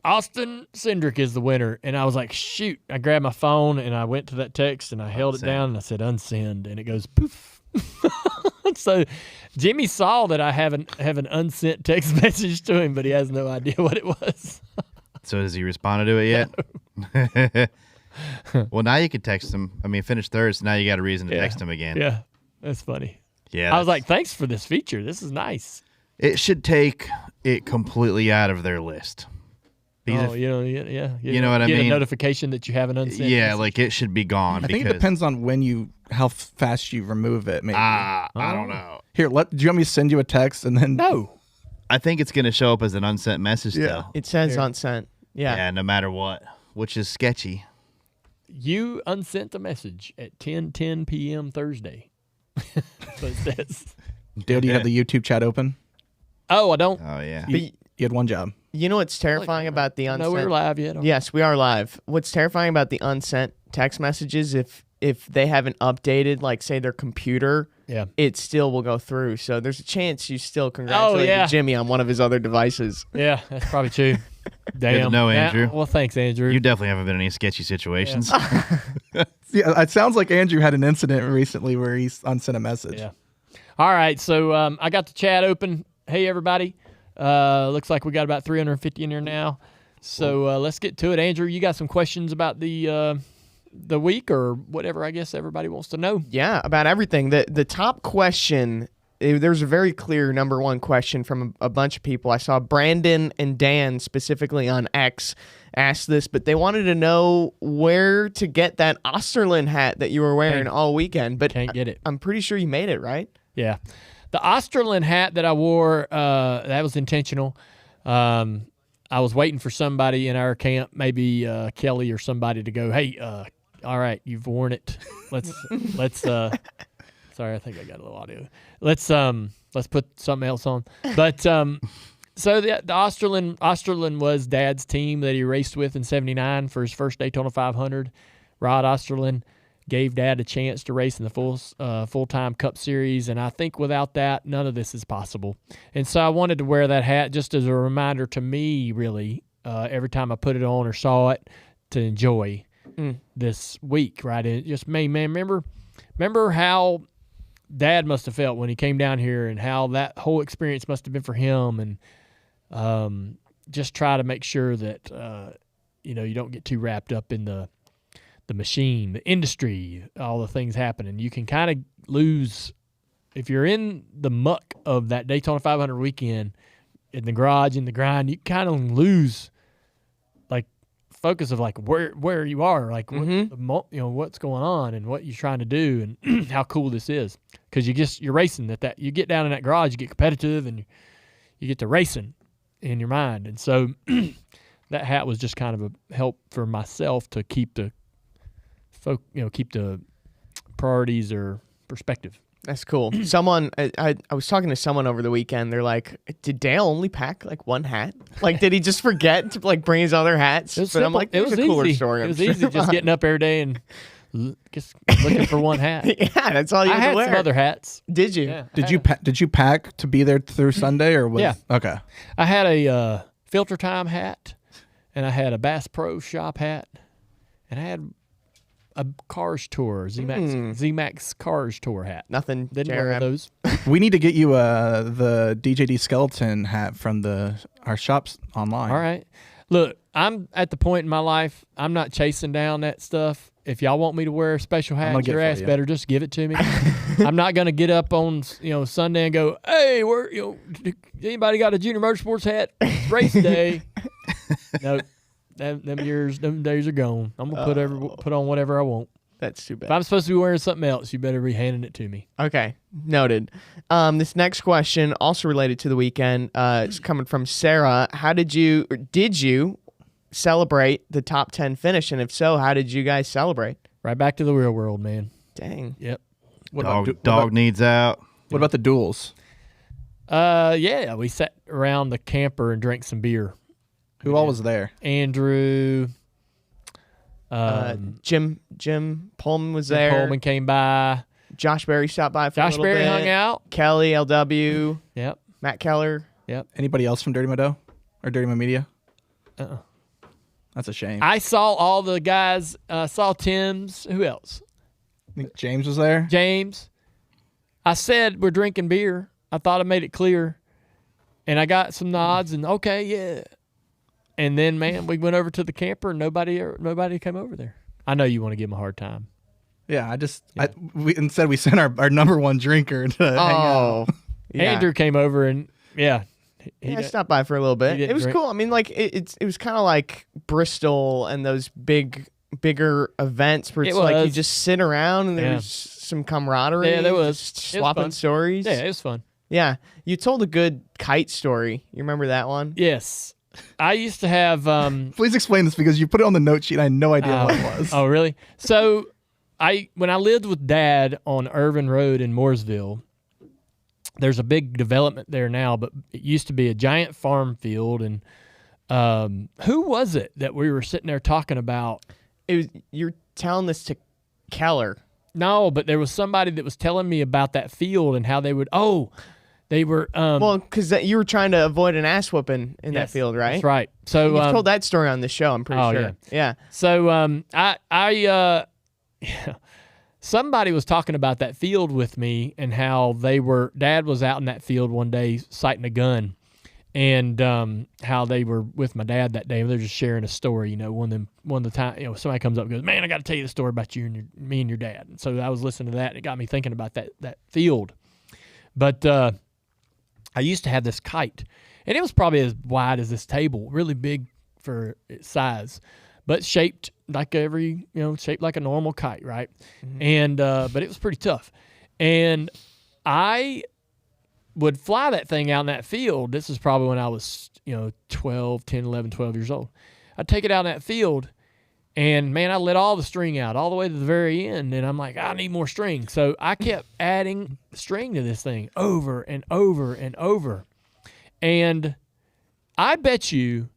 Austin Cindric is the winner. And I was like, shoot. I grabbed my phone and I went to that text and I held it down and I said unsend. And it goes poof. So Jimmie saw that I have an unsent text message to him, but he has no idea what it was. So has he responded to it yet? No. Well, now you can text him. I mean, finish third, so now you got a reason to text him again. Yeah, that's funny. Yeah, I was like, thanks for this feature. This is nice. It should take it completely out of their list. You know what I mean? Get a notification that you have an unsent. Yeah, message. like it should be gone. I think it depends on how fast you remove it. Maybe. I don't know. Here, do you want me to send you a text and then? No. I think it's going to show up as an unsent message still. It says unsent. Yeah. Yeah, no matter what, which is sketchy. You unsent a message at 10:10 p.m. Thursday. So it says. Do you have the YouTube chat open? Oh, I don't. Oh, yeah. You had one job. You know what's terrifying about the unsent? No, we're live yet. Yes, we are live. What's terrifying about the unsent text messages, if they haven't updated, like, say, their computer, it still will go through. So there's a chance you still congratulated Jimmie on one of his other devices. Yeah, that's probably true. Damn. Good to know, Andrew. Yeah, well, thanks, Andrew. You definitely haven't been in any sketchy situations. Yeah, it sounds like Andrew had an incident recently where he unsent a message. Yeah. All right, so I got the chat open. Hey, everybody. Looks like we got about 350 in there now. So let's get to it. Andrew, you got some questions about the week or whatever I guess everybody wants to know? Yeah, about everything. The top question, there's a very clear number one question from a bunch of people. I saw Brandon and Dan specifically on X ask this, but they wanted to know where to get that Osterlund hat that you were wearing all weekend. But can't get it. I'm pretty sure you made it, right? Yeah. The Osterlund hat that I wore, that was intentional. I was waiting for somebody in our camp, maybe Kelly or somebody, to go, hey, all right, you've worn it. Let's sorry, I think I got a little audio. Let's put something else on. But so the Osterlund was Dad's team that he raced with in '79 for his first Daytona 500. Rod Osterlund gave Dad a chance to race in the full-time Cup Series, and I think without that, none of this is possible. And so I wanted to wear that hat just as a reminder to me, really, every time I put it on or saw it, to enjoy this week, right? And it just made, man, remember how Dad must have felt when he came down here and how that whole experience must have been for him, and just try to make sure that, you don't get too wrapped up in the machine, the industry, all the things happening. You can kind of lose, if you're in the muck of that Daytona 500 weekend, in the garage, in the grind, you kind of lose, like, focus of, like, where you are, like, what's going on and what you're trying to do and how cool this is. Because you're racing that you get down in that garage, you get competitive, and you get to racing in your mind. And so that hat was just kind of a help for myself to keep the priorities or perspective. That's cool. Someone, I was talking to someone over the weekend. They're like, did Dale only pack like one hat? Like, did he just forget to like bring his other hats? But I'm like, it was a cooler story. It was easy just getting up every day and just looking for one hat. Yeah, that's all you had to wear. I had some other hats. Did you? Yeah, Did you pack to be there through Sunday or was? Yeah. Okay. I had a Filter Time hat, and I had a Bass Pro Shop hat, and I had a Cars Tour, Z-Max Cars Tour hat. Nothing. Didn't wear those. We need to get you the DJD Skeleton hat from our shops online. All right. Look, I'm at the point in my life, I'm not chasing down that stuff. If y'all want me to wear a special hat, your ass better just give it to me. I'm not going to get up on Sunday and go, hey, anybody got a JR Motorsports hat? It's race day. No. Them days are gone. I'm gonna put on whatever I want. That's too bad. If I'm supposed to be wearing something else, you better be handing it to me. Okay, noted. This next question, also related to the weekend, is coming from Sarah. Did you celebrate the top 10 finish? And if so, how did you guys celebrate? Right back to the real world, man. Dang. Yep. Dog needs out. What about the duels? Yeah, we sat around the camper and drank some beer. Who all was there? Andrew. Jim Pullman was there. Pullman came by. Josh Berry stopped by for a little bit. Josh Berry hung out. Kelly, LW. Yep. Matt Keller. Yep. Anybody else from Dirty Mo or Dirty Mo Media? That's a shame. I saw all the guys. Saw Tim's. Who else? I think James was there. James. I said we're drinking beer. I thought I made it clear. And I got some nods and okay, yeah. And then, man, we went over to the camper and nobody came over there. I know you want to give him a hard time. Yeah, instead we sent our number one drinker to hang out. Yeah. Andrew came over and I stopped by for a little bit. It was drink. cool. I mean, like it was kind of like Bristol and those bigger events where it's like you just sit around and there's some camaraderie. Yeah, there was just swapping stories. Yeah, it was fun. Yeah, you told a good kite story. You remember that one? Yes, I used to have. Please explain this because you put it on the note sheet. I had no idea what it was. Oh, really? So, when I lived with Dad on Irvin Road in Mooresville, there's a big development there now, but it used to be a giant farm field. And who was it that we were sitting there talking about? You're telling this to Keller. No, but there was somebody that was telling me about that field and how they would. Oh, they were. Well, because you were trying to avoid an ass whooping in that field, right? That's right. So you've told that story on the show. I'm pretty sure. Yeah. So somebody was talking about that field with me and how Dad was out in that field one day sighting a gun, and how they were with my dad that day. They're just sharing a story. One of the time, somebody comes up and goes, "Man, I got to tell you the story about me and your dad." And so I was listening to that, and it got me thinking about that field. But I used to have this kite, and it was probably as wide as this table, really big for its size, but shaped like shaped like a normal kite, right? Mm-hmm. And but it was pretty tough, and I would fly that thing out in that field. This is probably when I was 10, 11, 12 years old. I'd take it out in that field, and man, I let all the string out all the way to the very end, and I'm like, I need more string. So I kept adding string to this thing over and over and over, and I bet you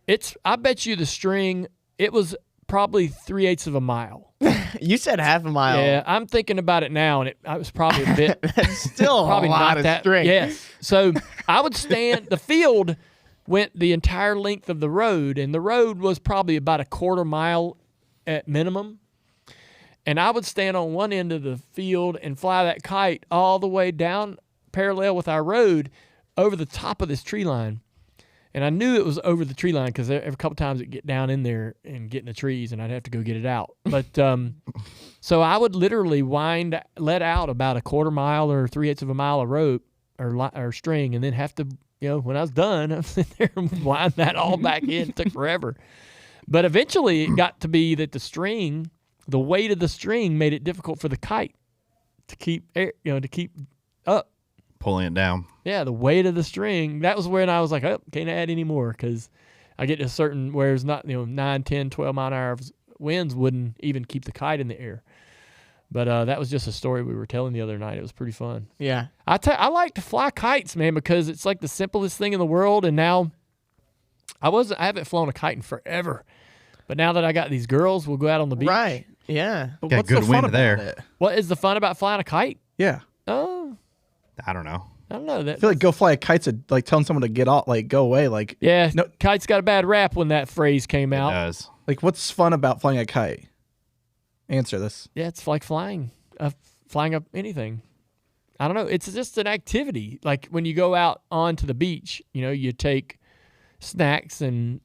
the string, it was probably 3/8 of a mile. You said half a mile. Yeah, I'm thinking about it now, and I was probably a bit. That's still probably a lot not of that string. Yes. So I would stand. The field went the entire length of the road, and the road was probably about a quarter mile at minimum. And I would stand on one end of the field and fly that kite all the way down parallel with our road over the top of this tree line. And I knew it was over the tree line because every couple times it'd get down in there and get in the trees, and I'd have to go get it out. But so I would literally let out about a quarter mile or 3/8 of a mile of rope or string, and then have to, when I was done, I'd sit there and wind that all back in. It took forever. But eventually it got to be that the weight of the string made it difficult for the kite to keep up. Pulling it down. Yeah, the weight of the string. That was when I was like, can't add any more because I get to a certain where it's not, 9, 10, 12 mile an hour winds wouldn't even keep the kite in the air. But that was just a story we were telling the other night. It was pretty fun. Yeah. I like to fly kites, man, because it's like the simplest thing in the world. And now I haven't flown a kite in forever. But now that I got these girls, we'll go out on the beach. Right. Yeah. But Got what's good the fun wind about there. it? What is the fun about flying a kite? Yeah. Oh, I don't know. I don't know. I feel like go fly a kite's like telling someone to get off, like go away. Like, Yeah, no, kite's got a bad rap when that phrase came It out. does. like what's fun about flying a kite? Answer this. Yeah, it's like flying up anything. I don't know. It's just an activity. Like when you go out onto the beach, you take snacks and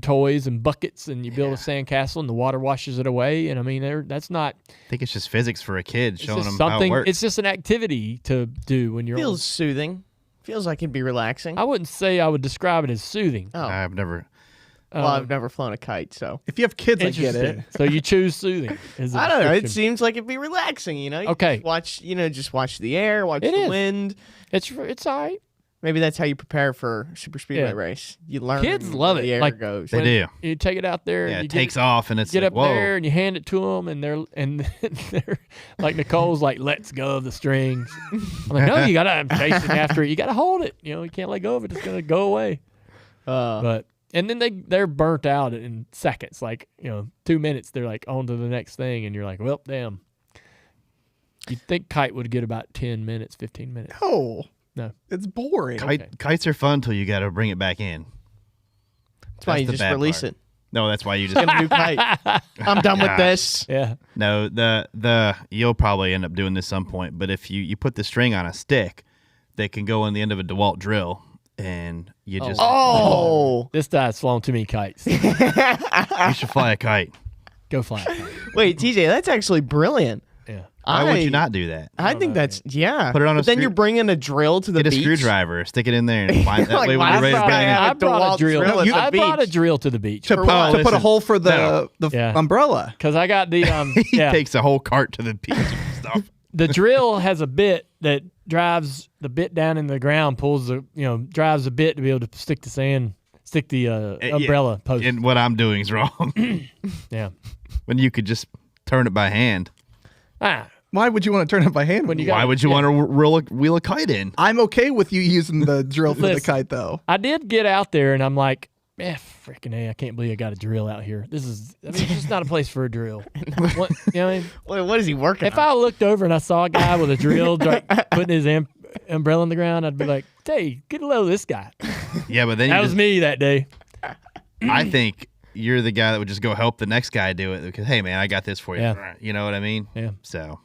toys and buckets, and you build a sandcastle, and the water washes it away. And I mean, that's not. I think it's just physics for a kid, It's showing just them how it works. It's just an activity to do when you're. Feels soothing. Feels like it'd be relaxing. I wouldn't say I would describe it as soothing. Oh. I've never. Well, I've never flown a kite, so. If you have kids, I get Interesting. it. So you choose soothing. Is the I don't know. It description. seems like it'd be relaxing, You Okay. just watch the air, watch It the is. wind. It's all right. Maybe that's how you prepare for a super speedway Yeah. race. You learn. Kids love where it. The air Like, goes. They do. You take it out there. Yeah, and it you takes off, and it's Get like, up whoa. there and you hand it to them, and they're like Nicole's like, let's go of the strings. I'm like, no, you gotta. I'm chasing after it. You gotta hold it. You can't let go of it. It's gonna go away. But and then they're burnt out in seconds. Like 2 minutes, they're like on to the next thing, and you're like, well, damn. You'd think kite would get about 10 minutes, 15 minutes. No, No. it's boring. Kites are fun until you got to bring it back in. why you the just bad release part. it. No, that's why you just. Get a new kite. I'm done with this. Yeah. No, the you'll probably end up doing this some point, but if you put the string on a stick, that can go on the end of a DeWalt drill, and you just Oh. This guy's flown too many kites. you should fly a kite. Go fly a kite. Wait, TJ, that's actually brilliant. Yeah. Why would you not do that? I think that's Put it on a But then screw- you're bringing a drill to the Get a beach. screwdriver, stick it in there, and find that Like, way when why you're ready to not? bring it in. Yeah. I brought a DeWalt drill. drill at the I brought a beach. drill to the beach To put a listen, hole for the no. Yeah. umbrella. because I got the He yeah. takes a whole cart to the beach and stuff. The drill has a bit that drives the bit down in the ground, pulls the drives the bit to be able to stick the umbrella post. And what I'm doing is wrong. Yeah. When you could just turn it by hand. Why would you want to turn it by hand? When you Why got- would you want to wheel a kite in? I'm okay with you using the drill for the Listen. kite, though. I did get out there and I'm like, freaking A, I can't believe I got a drill out here. It's just not a place for a drill. What, you know what I mean? Wait, what is he working If on? I looked over and I saw a guy with a drill putting his umbrella in the ground, I'd be like, hey, get a load of this guy. Yeah, but then That was me that day. I think you're the guy that would just go help the next guy do it because, hey, man, I got this for you. Yeah. You know what I mean? Yeah. So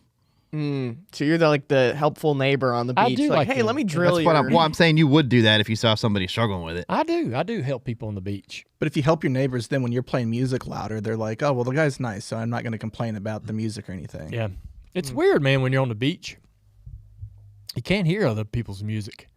So you're the helpful neighbor on the I beach. do like hey, the- let me drill that's your... what I'm saying. You would do that if you saw somebody struggling with it. I do help people on the beach. But if you help your neighbors, then when you're playing music louder, they're like, oh, well, the guy's nice, so I'm not going to complain about the music or anything. Yeah. It's weird, man, when you're on the beach. You can't hear other people's music.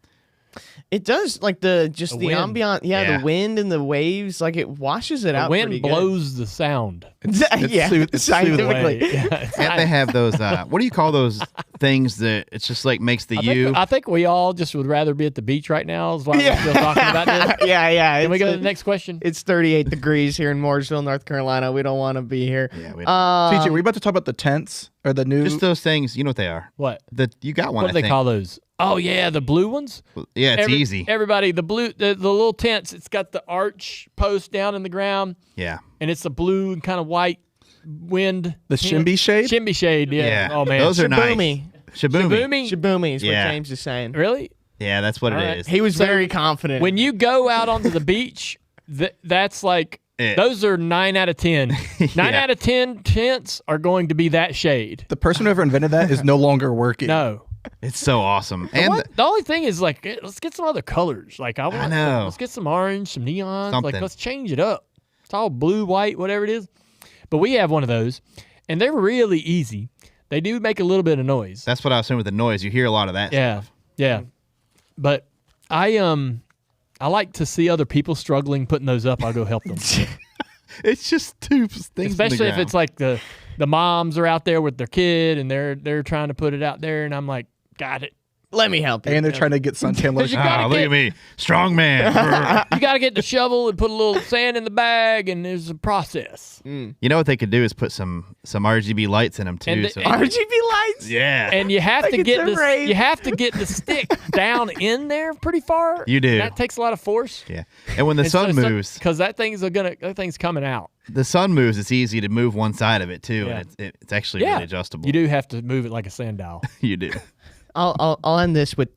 It does, like the wind. ambient, Yeah. the wind and the waves, like it washes it The out. wind pretty good. blows the sound. yeah, it's scientifically. Away. Yeah, it's And nice. they have those, what do you call those things that it's just like makes the U? I think we all just would rather be at the beach right now. Is why we're still talking about this. yeah. Can we go to it's- the next question? It's 38 degrees here in Mooresville, North Carolina. We don't want to be here. Yeah, TJ, were we about to talk about the tents or the new? just those things. You know what they are. What? You got one. What do I they think. call those? Oh yeah, the blue ones. Yeah, it's easy. Everybody, the little tents. It's got the arch post down in the ground, Yeah. and it's a blue and kind of white wind. The shimby shade? Shimby shade. Yeah. Yeah. Oh man. Those are nice. Shaboomy. Shaboomy. Shaboomy is what Yeah. James is saying. Really? Yeah, that's what All it right. is. He was very confident. When you go out onto the beach, that's like those are 9 out of 10. 9 Yeah. out of 10 tents are going to be that shade. The person who ever invented that is no longer working. No. It's so awesome. And The only thing is like let's get some other colors. Like I know. let's get some orange, some neons. Like Something. let's change it up. It's all blue, white, whatever it is. But we have one of those, and they're really easy. They do make a little bit of noise. that's what I was saying with the noise. You hear a lot of that. Yeah, yeah. But I like to see other people struggling putting those up. I'll go help them. It's just two things. Especially if it's like the moms are out there with their kid and they're trying to put it out there, and I'm like, got it. Let me help you. And they're trying to get suntan lotion. gotta look get- at me, strong man. You got to get the shovel and put a little sand in the bag, and there's a process. You know what they could do is put some RGB lights in them too. And the- so- and- RGB lights. yeah, And you have to Like get it's a this. rave. You have to get the stick down in there pretty far. You do. That takes a lot of force. yeah. And when the sun moves, because that thing's coming out. the sun moves. It's easy to move one side of it too, Yeah. and it's actually Yeah, really adjustable. You do have to move it like a sundial. You do. I'll end this with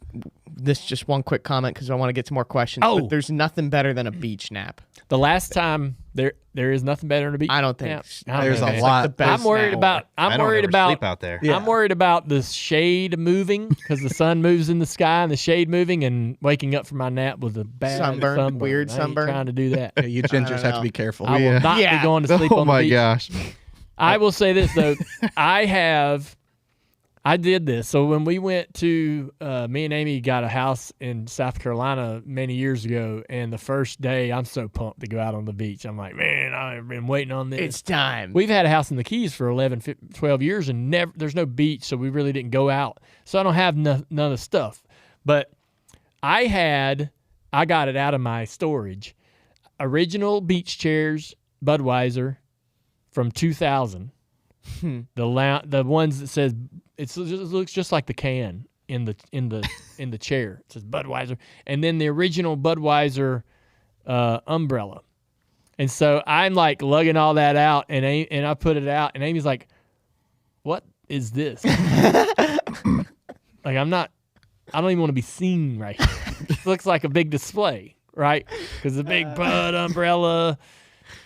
this just one quick comment because I want to get to more questions. Oh. But there's nothing better than a beach nap. The last time there is nothing better than a beach. I don't think nap. s- I don't There's know, a man. lot. the best I'm worried nap. about. I I'm don't worried ever about. sleep out there. Yeah. I'm worried about the shade moving because the sun moves in the sky and the shade moving and waking up from my nap with a bad Sunburn, weird I ain't sunburn. trying to do that. Yeah, you gingers have to know. be careful. I will Yeah. not Yeah. be going to sleep Oh on the my beach. gosh. I will say this though, I did this. So when we went to, me and Amy got a house in South Carolina many years ago, and the first day I'm so pumped to go out on the beach. I'm like, man, I've been waiting on this. It's time. We've had a house in the Keys for 11, 12 years, and there's no beach, so we really didn't go out. So I don't have none of the stuff. But I got it out of my storage. Original beach chairs, Budweiser, from 2000. The ones that says it looks just like the can in the chair. It says Budweiser, and then the original Budweiser umbrella. And so I'm like lugging all that out, and I put it out, and Amy's like, "What is this?" Like I don't even want to be seen right here. It looks like a big display. right? Because the big Bud umbrella,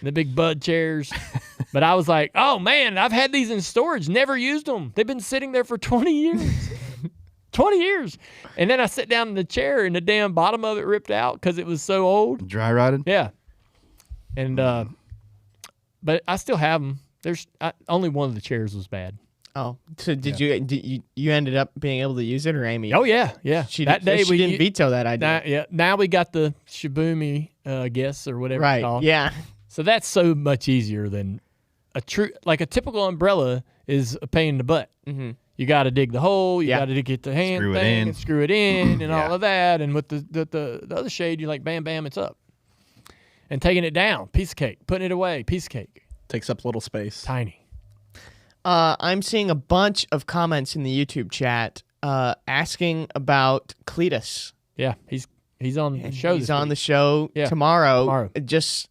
the big Bud chairs. But I was like, oh, man, I've had these in storage, never used them. They've been sitting there for 20 years. 20 years. And then I sit down in the chair and the damn bottom of it ripped out because it was so old. Dry rotted? Yeah. And, but I still have them. Only one of the chairs was bad. Oh, so did you ended up being able to use it, or Amy? Oh, yeah. She that day she didn't veto that idea. Now we got the Shibumi, I guess, or whatever it's Right, called. yeah. So that's so much easier than a typical umbrella is a pain in the butt. Mm-hmm. You got to dig the hole. You Yeah. got to get the hand Screw it thing in. and screw it in and Yeah. all of that. And with the other shade, you're like, bam, bam, it's up. And taking it down, piece of cake. Putting it away, piece of cake. Takes up little space. Tiny. I'm seeing a bunch of comments in the YouTube chat asking about Cleetus. Yeah, he's on the And show. he's this on week. the show Yeah. tomorrow. Just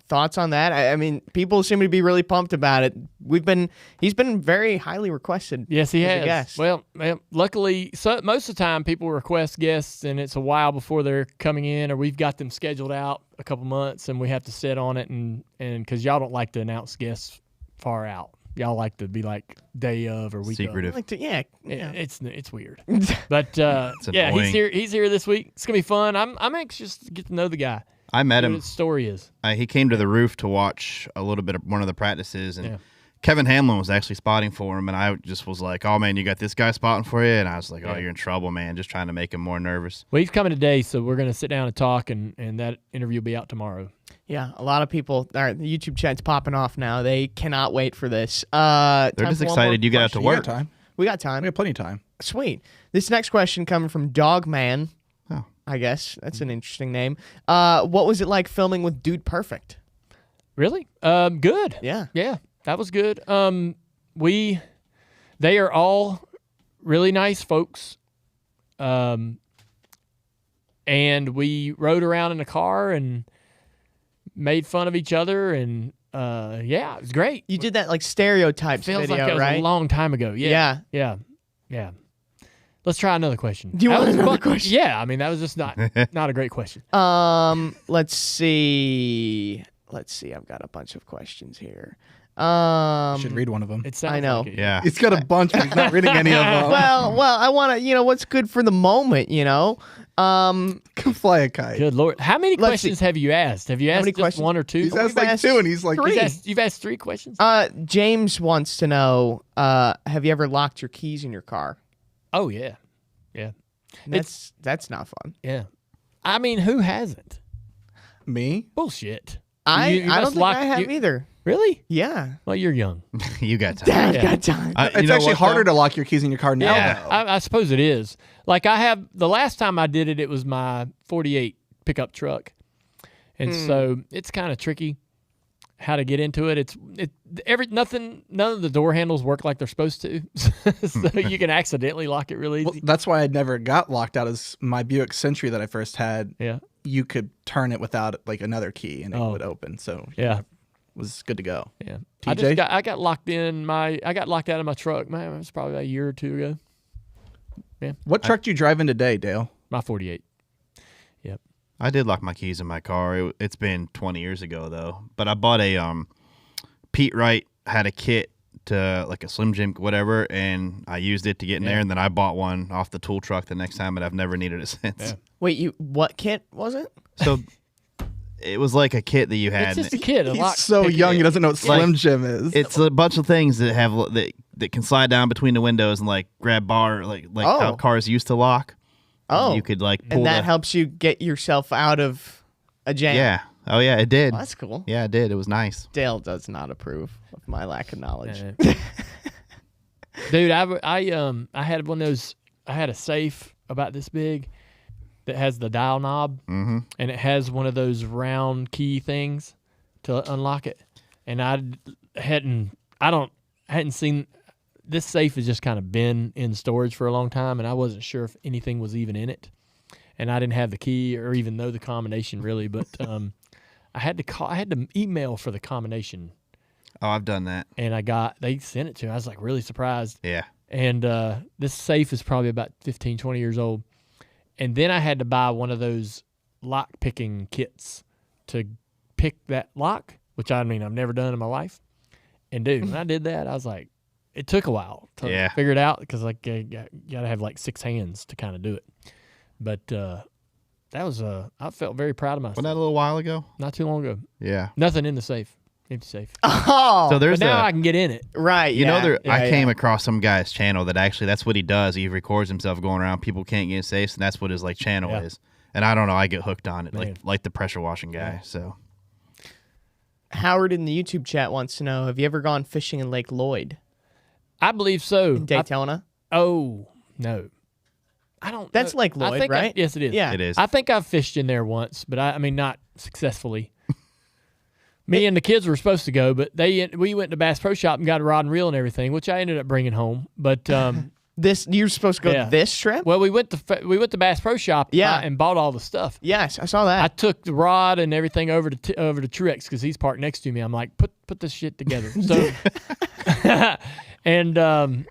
thoughts on that? I mean, people seem to be really pumped about it. He's been very highly requested. Yes, he as a has. guest. Well, luckily, most of the time people request guests, and it's a while before they're coming in, or we've got them scheduled out a couple months, and we have to sit on it, and because y'all don't like to announce guests far out, y'all like to be like day of or week Secretive. of. Like to, yeah. It's weird, but yeah, annoying. he's here this week. It's gonna be fun. I'm anxious to get to know the guy. I met See what him. his story is. He came to the roof to watch a little bit of one of the practices, and Yeah. Kevin Hamlin was actually spotting for him, and I just was like, oh, man, you got this guy spotting for you? And I was like, oh, Yeah. you're in trouble, man, just trying to make him more nervous. Well, he's coming today, so we're gonna sit down and talk, and that interview will be out tomorrow. Yeah, a lot of people. All right, the YouTube chat's popping off now. They cannot wait for this. They're Time just for one more excited you get out to question. We work. got time. We got time. We have plenty of time. Sweet. This next question coming from Dogman. Oh. I guess that's an interesting name. What was it like filming with Dude Perfect? Really? Good. Yeah. Yeah, that was good. They are all really nice folks. And we rode around in a car and made fun of each other, and yeah, it was great. You did that like stereotypes Feels video, like it was right? a long time ago. Yeah. Yeah. Let's try another question. Do you That want was another fun. question? Yeah, I mean that was just not a great question. Let's see. I've got a bunch of questions here. You should read one of them. It sounds I know. like it. Yeah. He's got a bunch, but he's not reading any of them. Well, I want to, what's good for the moment, Come fly a kite. Good Lord. How many Let's questions see. have you asked? Have you asked many just questions? one or two? He's asked we've like asked 2, and he's like, three. You've asked 3 questions? James wants to know, have you ever locked your keys in your car? Oh, yeah. Yeah. That's not fun. Yeah. I mean, who hasn't? me? Bullshit. I You don't must think lock- I have you- either. Really? Yeah. Well, you're young. You got time. I've Yeah. got time. You It's know actually what, harder though? to lock your keys in your car now. Yeah, though. I suppose it is. Like the last time I did it, it was my 48 pickup truck. And so it's kind of tricky how to get into it. None of the door handles work like they're supposed to. So you can accidentally lock it really Well, easy. that's why I never got locked out. Is my Buick Century that I first had. Yeah. You could turn it without like another key, and it Oh. would open. So Yeah. it was good to go. Yeah. TJ? I got locked out of my truck. Man, it was probably about a year or two ago. What truck do you drive in today, Dale? My 48. I did lock my keys in my car. It's been 20 years ago, though. But I bought Pete Wright had a kit to like a Slim Jim, whatever, and I used it to get in there, and then I bought one off the tool truck the next time, and I've never needed it since. Yeah. Wait, what kit was it? So it was like a kit that you had. It's just a kid. He's so young, he doesn't know what Slim Jim is. It's a bunch of things that have that can slide down between the windows and like grab bar, like how cars used to lock. Oh. You could like pull And that helps you get yourself out of a jam. Yeah. Oh yeah, it did. Oh, that's cool. Yeah, it did. It was nice. Dale does not approve of my lack of knowledge. Dude, I had one of those. I had a safe about this big that has the dial knob, and it has one of those round key things to unlock it. And I hadn't seen. This safe has just kind of been in storage for a long time, and I wasn't sure if anything was even in it. And I didn't have the key or even know the combination really, but I had to email for the combination. Oh, I've done that. And they sent it to me. I was like really surprised. Yeah. And this safe is probably about 15, 20 years old. And then I had to buy one of those lock picking kits to pick that lock, which I've never done in my life. And dude, when I did that, I was like, it took a while to figure it out because like you got to have like 6 hands to kind of do it. But that was I felt very proud of myself. Wasn't that a little while ago? Not too long ago. Yeah. Nothing in the safe. Empty safe. Oh, So there's but now I can get in it. right. You yeah. know, I Yeah, came yeah. across some guy's channel that actually that's what he does. He records himself going around. People can't get in safes, and that's what his like channel is. And I don't know, I get hooked on it, Man. like the pressure washing guy. Yeah. So Howard in the YouTube chat wants to know: have you ever gone fishing in Lake Lloyd, I believe so. Daytona? Oh no, I don't. That's know. Lake I Lloyd, think right? yes, it is. Yeah. it is. I think I've fished in there once, but I mean not successfully. Me and the kids were supposed to go, but we went to Bass Pro Shop and got a rod and reel and everything, which I ended up bringing home. But You're supposed to go Yeah. this trip? well, we went to Bass Pro Shop, Yeah. and bought all the stuff. Yes, I saw I that. took the rod and everything over to Truex because he's parked next to me. I'm like, put this shit together. So, and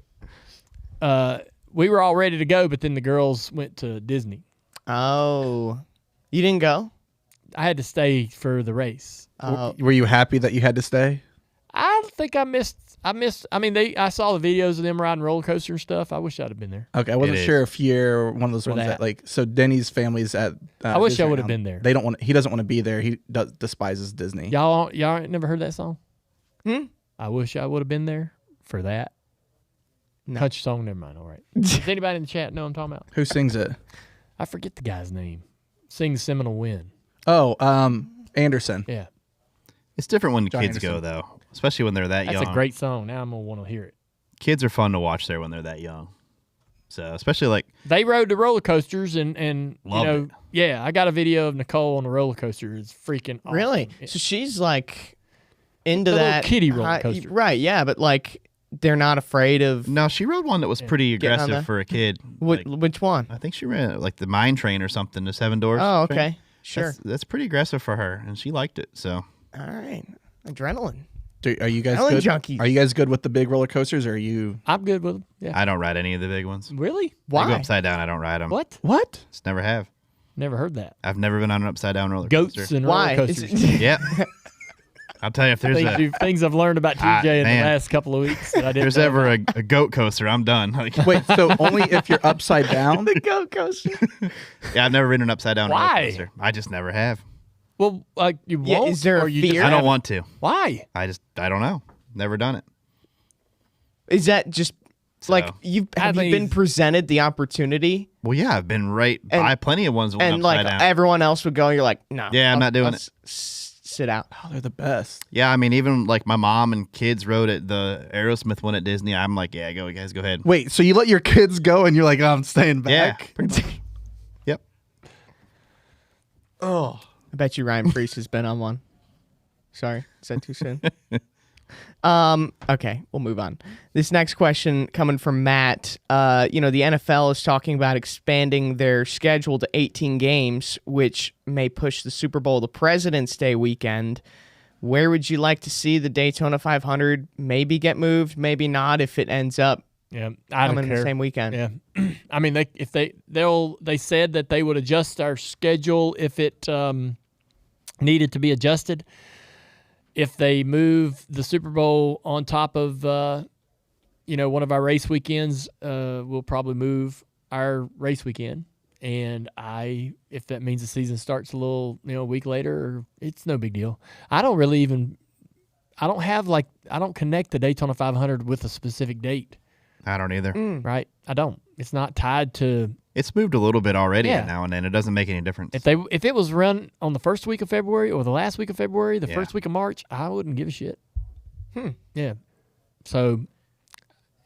we were all ready to go, but then the girls went to Disney. Oh, you didn't go? I had to stay for the race. Were you happy that you had to stay? I think I missed. I saw the videos of them riding roller coaster and stuff. I wish I'd have been there. Okay, I wasn't is. sure if you're one of those For ones that. that like. So Denny's family's at. I wish I Disney would have now. been there. They don't want. He doesn't want to be there. He despises Disney. Y'all ain't never heard that song? Hmm? I wish I would have been there for that. No. Country song, never mind. All right. Does anybody in the chat know what I'm talking about? Who sings it? I forget the guy's name. Sings Seminole Wind. Oh, Anderson. Yeah. It's different when John kids go Anderson. though, especially when they're that That's young. a great song. Now I'm going to want to hear it. Kids are fun to watch there when they're that young. So especially like They rode the roller coasters and Loved it. yeah, I got a video of Nicole on the roller coaster. It's freaking awesome. Really? Yeah. So she's like into The little that kiddie roller coaster. right? Yeah, but like they're not afraid of no, she rode one that was pretty Getting on aggressive the- for a kid. which, Like, which one? I think she ran like the mine train or something, the 7 doors. Oh, train. okay, sure. That's pretty aggressive for her, and she liked it. So All right, adrenaline. Are you guys Ellen good? junkies. Are you guys good with the big roller coasters? Or are you? I'm good with them. Yeah. I don't ride any of the big ones. Really? They Why? go upside down. I don't ride them. What? What? Just never have. Never heard that. I've never been on an upside down roller Goats coaster. and Why? roller Is coasters. it- Yep. I'll tell you if there's Things I've learned about TJ in the man. last couple of weeks that I didn't there's know ever about. a goat coaster, I'm done. Like, Wait, so only if you're upside down? the go coaster. yeah, I've never ridden an upside down roller Why? coaster. I just never have. Well, like you Yeah, won't? is there a or you fear? just I don't haven't? want to. Why? I don't know. Never done it. Is that just like So- have you been presented the opportunity Well, yeah, I've been right by plenty of ones that went and upside like down. everyone else would go? You're like, no. Yeah, I'm not doing it. Sit out. Oh, they're the best. Yeah, I mean, even like my mom and kids rode at the Aerosmith one at Disney. I'm like, yeah, go guys, go ahead. Wait, so you let your kids go and you're like, oh, I'm staying Yeah, back? pretty much. Yep. Oh. I bet you Ryan Priest has been on one. Sorry, is that too soon? Okay, we'll move on. This next question coming from Matt. The NFL is talking about expanding their schedule to 18 games, which may push the Super Bowl to President's Day weekend. Where would you like to see the Daytona 500 maybe get moved, maybe not, if it ends up Yeah, I don't coming care. the same weekend? Yeah, I mean, they said that they would adjust our schedule if it needed to be adjusted. If they move the Super Bowl on top of one of our race weekends, we'll probably move our race weekend. And if that means the season starts a little, a week later, it's no big deal. I don't connect the Daytona 500 with a specific date. I don't either. Right? I don't. It's not tied to. It's moved a little bit already Yeah. now and then. It doesn't make any difference. If it was run on the first week of February or the last week of February, the Yeah. first week of March, I wouldn't give a shit. Yeah. So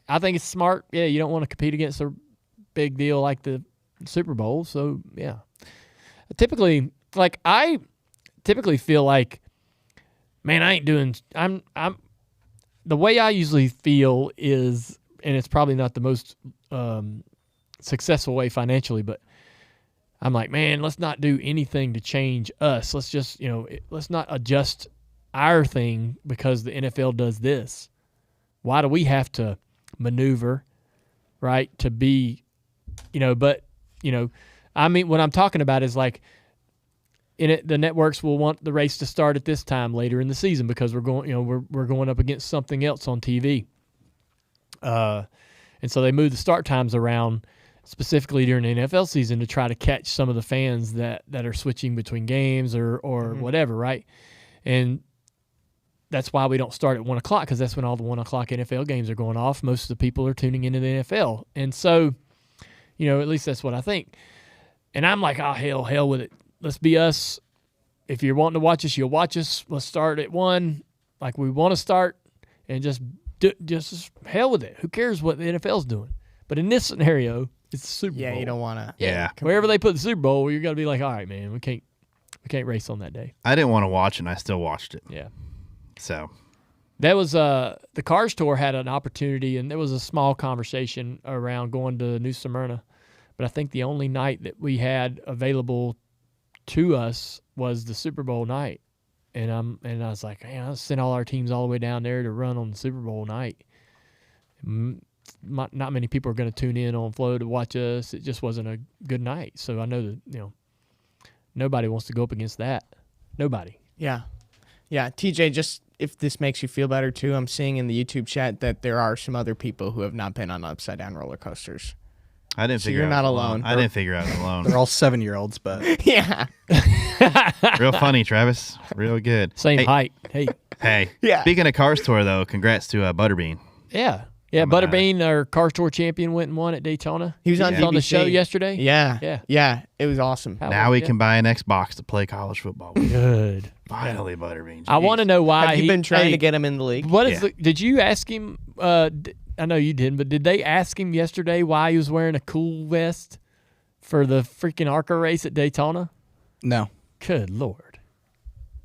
I think it's smart. Yeah, you don't want to compete against a big deal like the Super Bowl. So yeah. I typically feel like, man, I'm the way I usually feel is, and it's probably not the most successful way financially, but I'm like, man, let's not do anything to change us. Let's just, let's not adjust our thing because the NFL does this. Why do we have to maneuver, right, to be, I mean, what I'm talking about is like the networks will want the race to start at this time later in the season because we're going up against something else on TV. And so they move the start times around specifically during the NFL season to try to catch some of the fans that are switching between games or whatever, right? And that's why we don't start at 1 o'clock, because that's when all the 1 o'clock NFL games are going off. Most of the people are tuning into the NFL. And so, at least that's what I think. And I'm like, oh, hell with it. Let's be us. If you're wanting to watch us, you'll watch us. Let's start at 1 like we want to start, and just hell with it. Who cares what the NFL's doing? But in this scenario, it's the Super Bowl. Yeah, you don't want to. Yeah. Wherever they put the Super Bowl, you're going to be like, all right, man, we can't race on that day. I didn't want to watch, and I still watched it. Yeah. So that was the Cars Tour had an opportunity, and there was a small conversation around going to New Smyrna. But I think the only night that we had available to us was the Super Bowl night. And I was like, man, I'll send all our teams all the way down there to run on the Super Bowl night. Not many people are going to tune in on Flow to watch us. It just wasn't a good night. So I know that, nobody wants to go up against that. Nobody. Yeah. Yeah, TJ, just if this makes you feel better too, I'm seeing in the YouTube chat that there are some other people who have not been on upside down roller coasters. I didn't figure you're out not alone. I didn't figure out alone. They're all 7-year-olds, but Yeah. Real funny, Travis. Real good. Same height. Hey. Yeah. Speaking of Cars Tour, though, congrats to Butterbean. Yeah. Yeah, Butterbean, our Cars Tour champion, went and won at Daytona. He was on on the BBC. show yesterday. Yeah. It was awesome. Now we can buy an Xbox to play college football with. Good. Finally, Butterbean. I want to know why Have you been trying to get him in the league? What is did you ask him? I know you didn't, but did they ask him yesterday why he was wearing a cool vest for the freaking ARCA race at Daytona? no. Good Lord.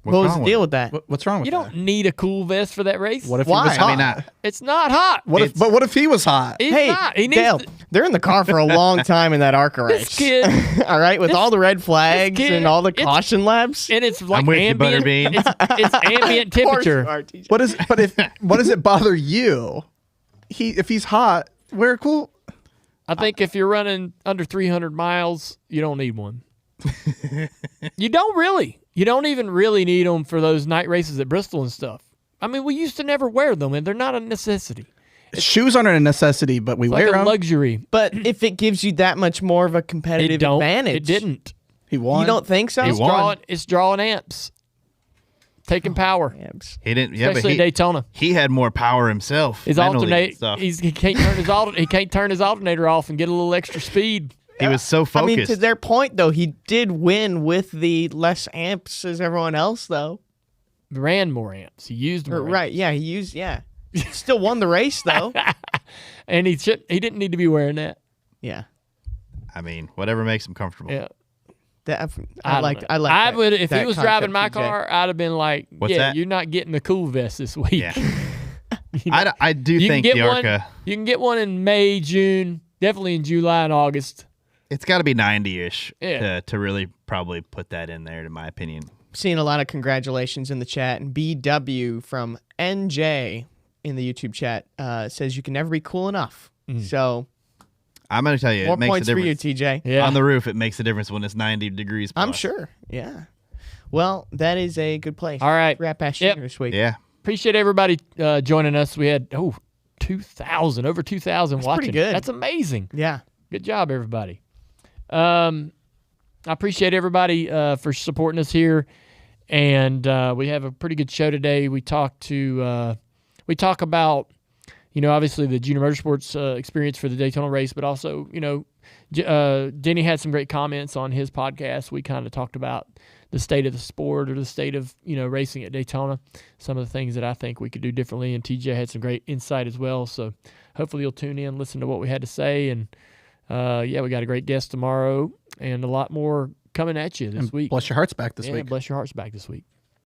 What was the deal with that? What's wrong with You that? don't need a cool vest for that race. What if Why? he was hot? I mean, It's not hot. What if he was hot? He's Hey, not. He needs Dale, to- they're in the car for a long time in that ARCA race. this kid, All right, with all the red flags kid, and all the it's- caution laps. and it's like I'm with you, ambient. Butterbean. It's ambient Of course you temperature. are, TJ. What does it bother you? If he's hot, wear cool. I think if you're running under 300 miles, you don't need one. You don't really. You don't even really need them for those night races at Bristol and stuff. I mean, we used to never wear them, and they're not a necessity. Shoes aren't a necessity, but we It's wear like a them. luxury. But if it gives you that much more of a It competitive don't. advantage, It didn't. He won. You don't think so? He won. It's drawing amps, taking power, Yabs. He didn't. Yeah, but especially Daytona. he had more power himself. His mentally and alternate, stuff. he can't turn his he can't turn his alternator off and get a little extra speed. He was so I focused. mean, to their point, though, he did win with the less amps as everyone else, though. Ran more amps. He used more. Right, yeah, he used, yeah. Still won the race, though. And he didn't need to be wearing that. Yeah. I mean, whatever makes him comfortable. Yeah. That, I I like don't I know. like I that- would if he that was driving concept, my TJ. car, I'd have been like, What's yeah, that? you're not getting the cool vest this week. Yeah. You know? I do You can think get the one. ARCA, You can get one in May, June, definitely in July and August. it's got to be 90-ish Yeah. to really probably put that in there, in my opinion. Seeing a lot of congratulations in the chat, and BW from NJ in the YouTube chat says you can never be cool enough. So I'm going to tell you, more it makes a points for you, difference. TJ. Yeah. On the roof, it makes a difference when it's 90 degrees plus. I'm sure. Yeah. Well, that is a good place. All right. Wrap Ash Yep. this week. Yeah. Appreciate everybody joining us. We had over 2,000 watching. pretty good. That's amazing. Yeah. Good job, everybody. I appreciate everybody for supporting us here, and we have a pretty good show today. We talk about, obviously the Junior Motorsports experience for the Daytona race, but also, Denny had some great comments on his podcast. We kind of talked about the state of the sport or the state of, racing at Daytona, some of the things that I think we could do differently, and TJ had some great insight as well. So hopefully you'll tune in, listen to what we had to say, and we got a great guest tomorrow and a lot more coming at you this week. Bless your hearts back this week. Bless your hearts back this week.